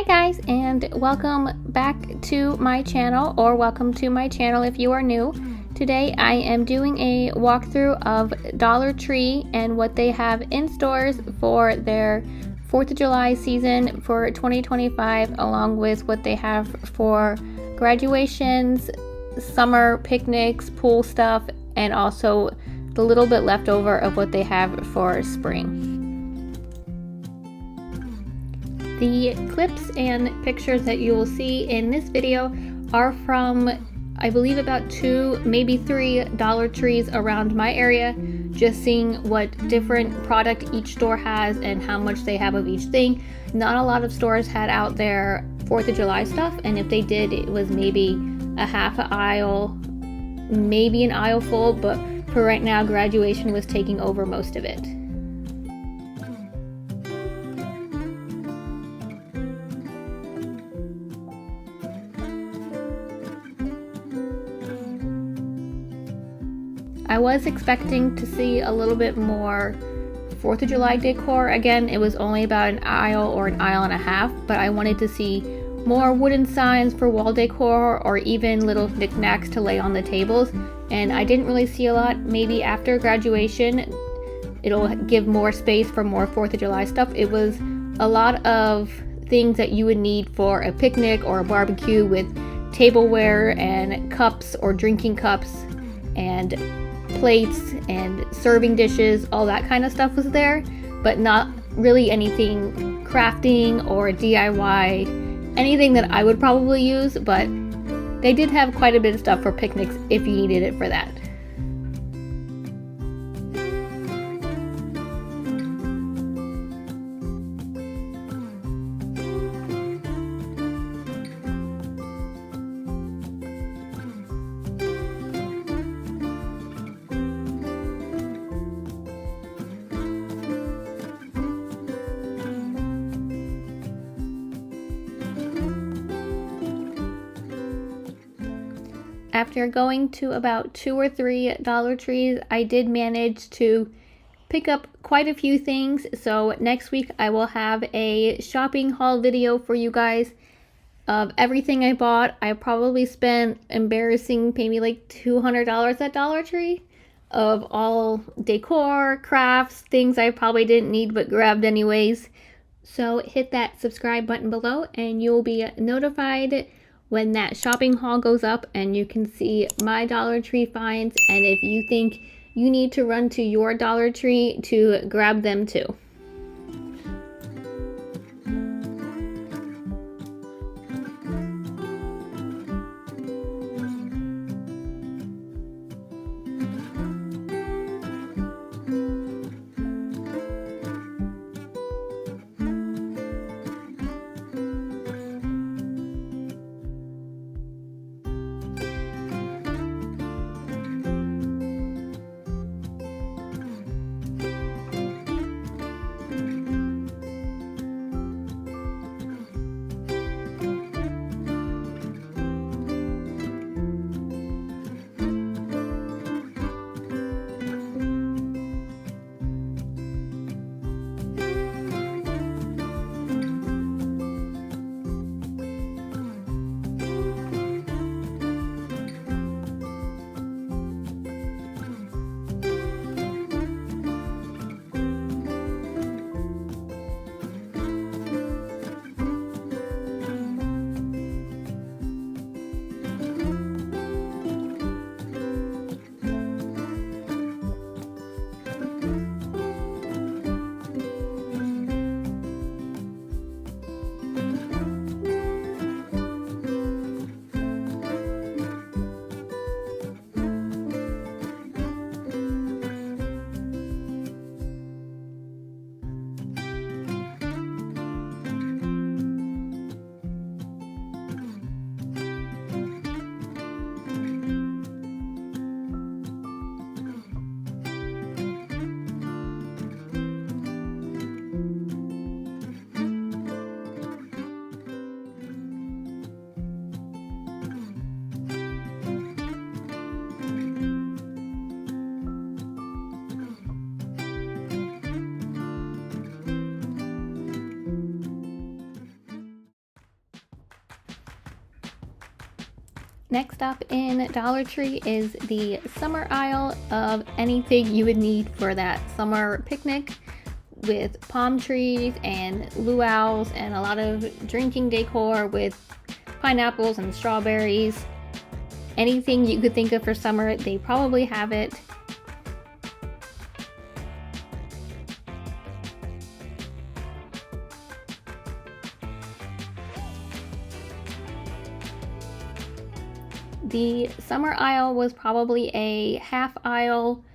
Hi guys, and welcome back to my channel, or welcome to my channel if you are new. Today I am doing a walkthrough of Dollar Tree and what they have in stores for their 4th of July season for 2025, along with what they have for graduations, summer picnics, pool stuff, and also the little bit left over of what they have for spring. The clips and pictures that you will see in this video are from, I believe, about 2, maybe 3 Dollar Trees around my area, just seeing what different product each store has and how much they have of each thing. Not a lot of stores had out their 4th of July stuff, and if they did, it was maybe a half an aisle, maybe an aisle full, but for right now, graduation was taking over most of it. I was expecting to see a little bit more 4th of July decor. Again, it was only about an aisle or an aisle and a half, but I wanted to see more wooden signs for wall decor or even little knickknacks to lay on the tables, and I didn't really see a lot. Maybe after graduation it'll give more space for more 4th of July stuff. It was a lot of things that you would need for a picnic or a barbecue, with tableware and cups or drinking cups and plates and serving dishes. All that kind of stuff was there, but not really anything crafting or DIY, anything that I would probably use. But they did have quite a bit of stuff for picnics if you needed it for that. After going to about 2 or 3 Dollar Trees, I did manage to pick up quite a few things. So next week I will have a shopping haul video for you guys of everything I bought. I probably spent embarrassing maybe like $200 at Dollar Tree of all decor, crafts, things I probably didn't need but grabbed anyways. So hit that subscribe button below and you'll be notified when that shopping haul goes up, and you can see my Dollar Tree finds, and if you think you need to run to your Dollar Tree to grab them too. Next up in Dollar Tree is the summer aisle of anything you would need for that summer picnic, with palm trees and luau's and a lot of drinking decor with pineapples and strawberries. Anything you could think of for summer, they probably have it. The summer aisle was probably a half aisle,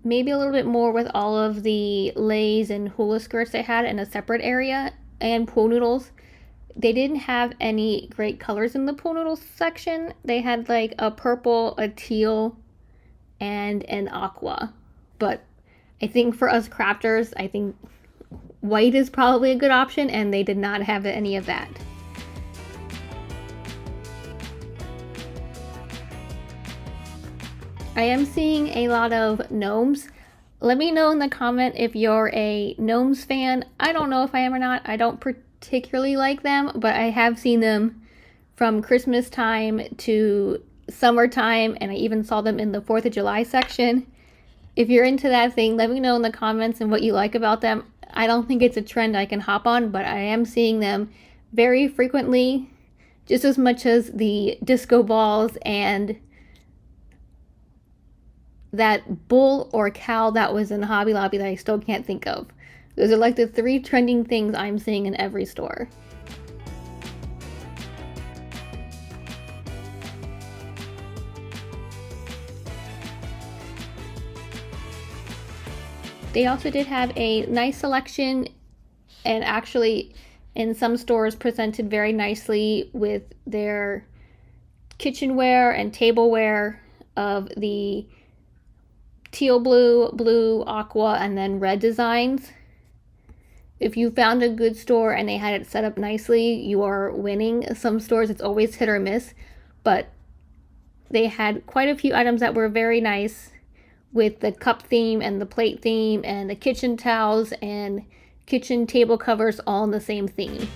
maybe a little bit more, with all of the leis and hula skirts they had in a separate area, and pool noodles. They didn't have any great colors in the pool noodles section. They had like a purple, a teal, and an aqua. But I think for us crafters, I think white is probably a good option, and they did not have any of that. I am seeing a lot of gnomes. Let me know in the comment if you're a gnomes fan. I don't know if I am or not. I don't particularly like them, but I have seen them from Christmas time to summertime, and I even saw them in the 4th of July section. If you're into that thing, let me know in the comments and what you like about them. I don't think it's a trend I can hop on, but I am seeing them very frequently, just as much as the disco balls and that bull or cow that was in Hobby Lobby that I still can't think of. Those are like the 3 trending things I'm seeing in every store. They also did have a nice selection, and actually in some stores presented very nicely with their kitchenware and tableware of the teal blue, blue, aqua, and then red designs. If you found a good store and they had it set up nicely, you are winning. Some stores it's always hit or miss, but they had quite a few items that were very nice, with the cup theme and the plate theme and the kitchen towels and kitchen table covers all in the same theme.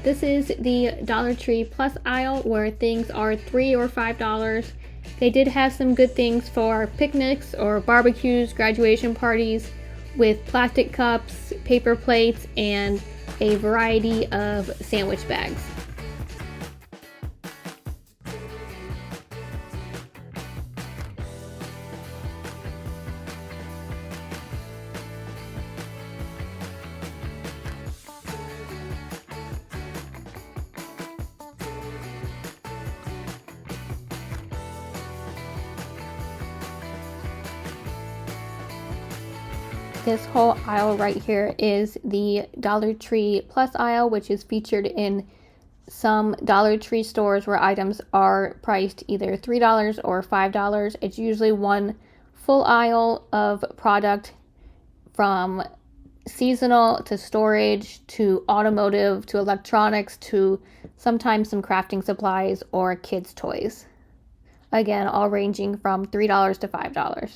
This is the Dollar Tree Plus aisle, where things are $3 or $5. They did have some good things for picnics or barbecues, graduation parties, with plastic cups, paper plates, and a variety of sandwich bags. This whole aisle right here is the Dollar Tree Plus aisle, which is featured in some Dollar Tree stores where items are priced either $3 or $5. It's usually one full aisle of product, from seasonal to storage to automotive to electronics to sometimes some crafting supplies or kids' toys. Again, all ranging from $3 to $5.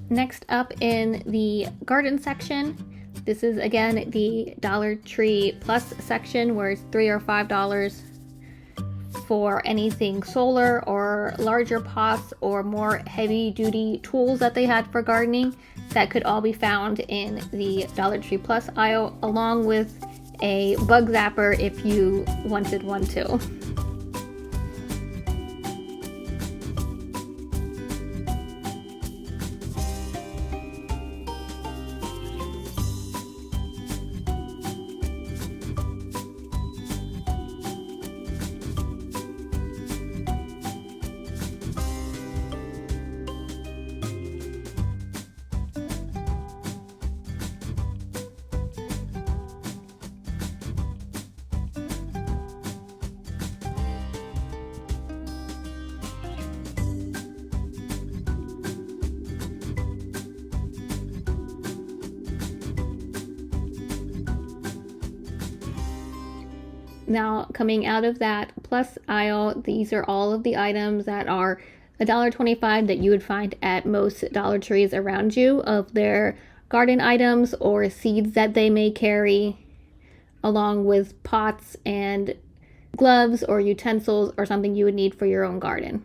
Next up in the garden section, this is again the Dollar Tree Plus section where it's $3 or $5 for anything solar or larger pots or more heavy duty tools that they had for gardening. That could all be found in the Dollar Tree Plus aisle, along with a bug zapper if you wanted one too. Now, coming out of that plus aisle, these are all of the items that are $1.25 that you would find at most Dollar Trees around you, of their garden items or seeds that they may carry, along with pots and gloves or utensils or something you would need for your own garden.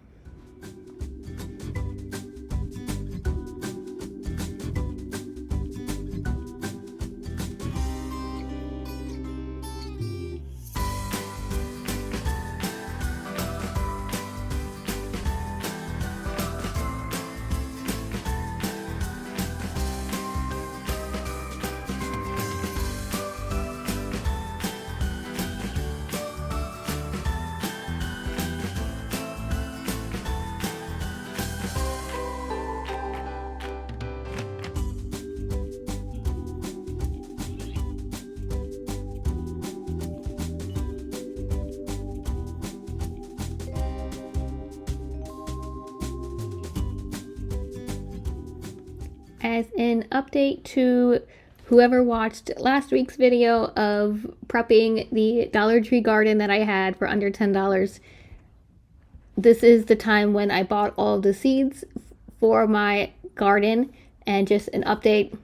As an update to whoever watched last week's video of prepping the Dollar Tree garden that I had for under $10, this is the time when I bought all the seeds for my garden. And just an update,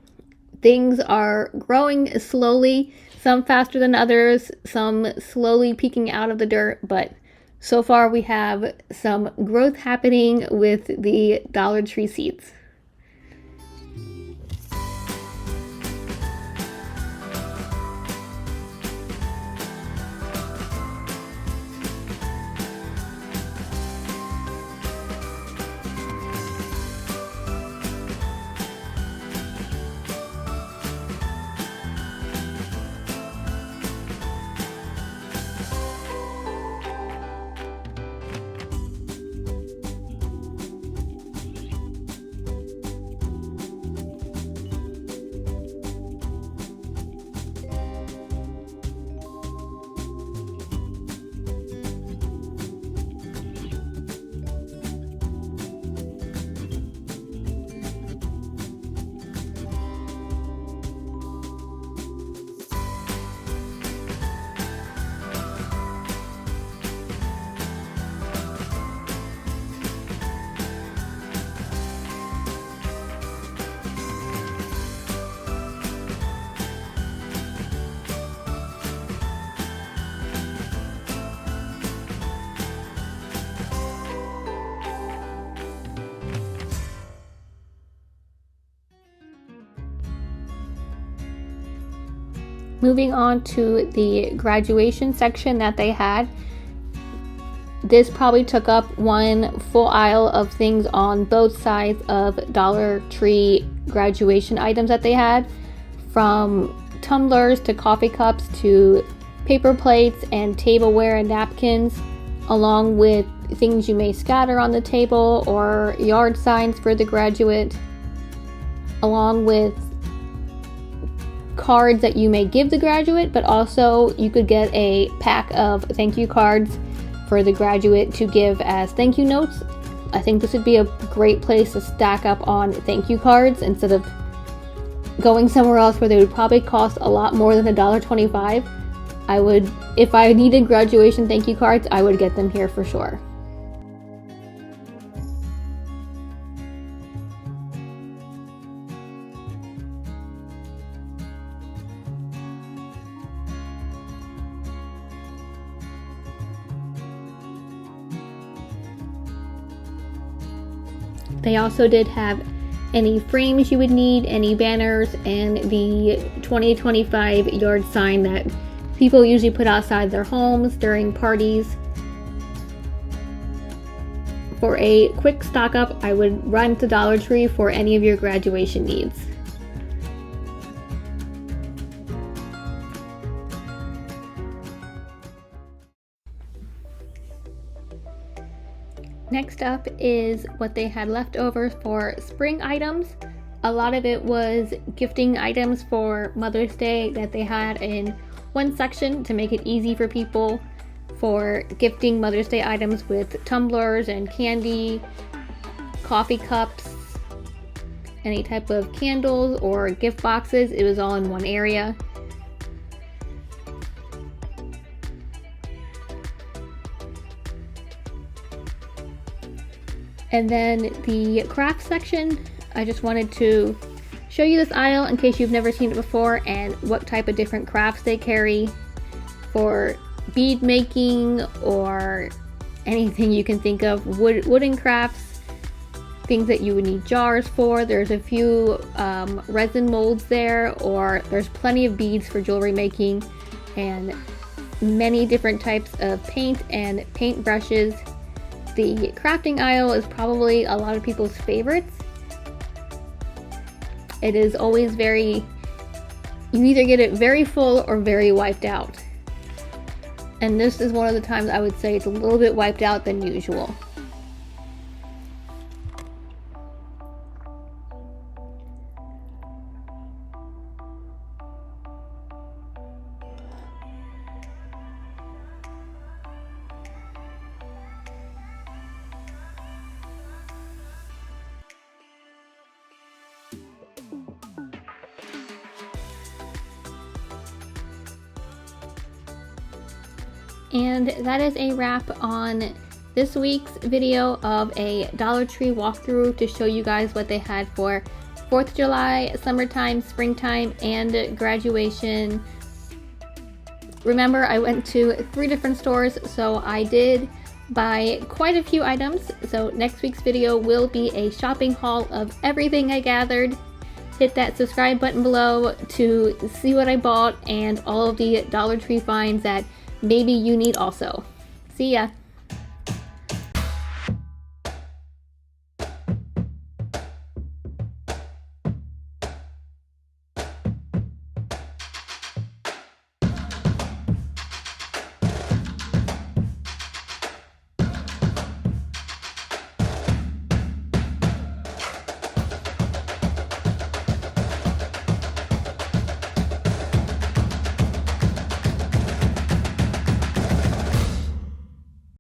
things are growing slowly, some faster than others, some slowly peeking out of the dirt, but so far we have some growth happening with the Dollar Tree seeds. Moving on to the graduation section that they had. This probably took up one full aisle of things on both sides of Dollar Tree graduation items that they had, from tumblers to coffee cups to paper plates and tableware and napkins, along with things you may scatter on the table or yard signs for the graduate, along with cards that you may give the graduate, but also you could get a pack of thank you cards for the graduate to give as thank you notes. I think this would be a great place to stack up on thank you cards instead of going somewhere else where they would probably cost a lot more than $1.25. If I needed graduation thank you cards, I would get them here for sure. They also did have any frames you would need, any banners, and the 2025 yard sign that people usually put outside their homes during parties. For a quick stock up, I would run to Dollar Tree for any of your graduation needs. Next up is what they had left over for spring items. A lot of it was gifting items for Mother's Day that they had in one section to make it easy for people for gifting Mother's Day items with tumblers and candy, coffee cups, any type of candles or gift boxes. It was all in one area. And then the craft section, I just wanted to show you this aisle in case you've never seen it before and what type of different crafts they carry for bead making or anything you can think of, wooden crafts, things that you would need jars for. There's a few resin molds there, or there's plenty of beads for jewelry making, and many different types of paint and paint brushes. The crafting aisle is probably a lot of people's favorites. It is always you either get it very full or very wiped out. And this is one of the times I would say it's a little bit wiped out than usual. And that is a wrap on this week's video of a Dollar Tree walkthrough to show you guys what they had for 4th of July, summertime, springtime, and graduation. Remember, I went to 3 different stores, so I did buy quite a few items. So next week's video will be a shopping haul of everything I gathered. Hit that subscribe button below to see what I bought and all of the Dollar Tree finds that maybe you need also. See ya!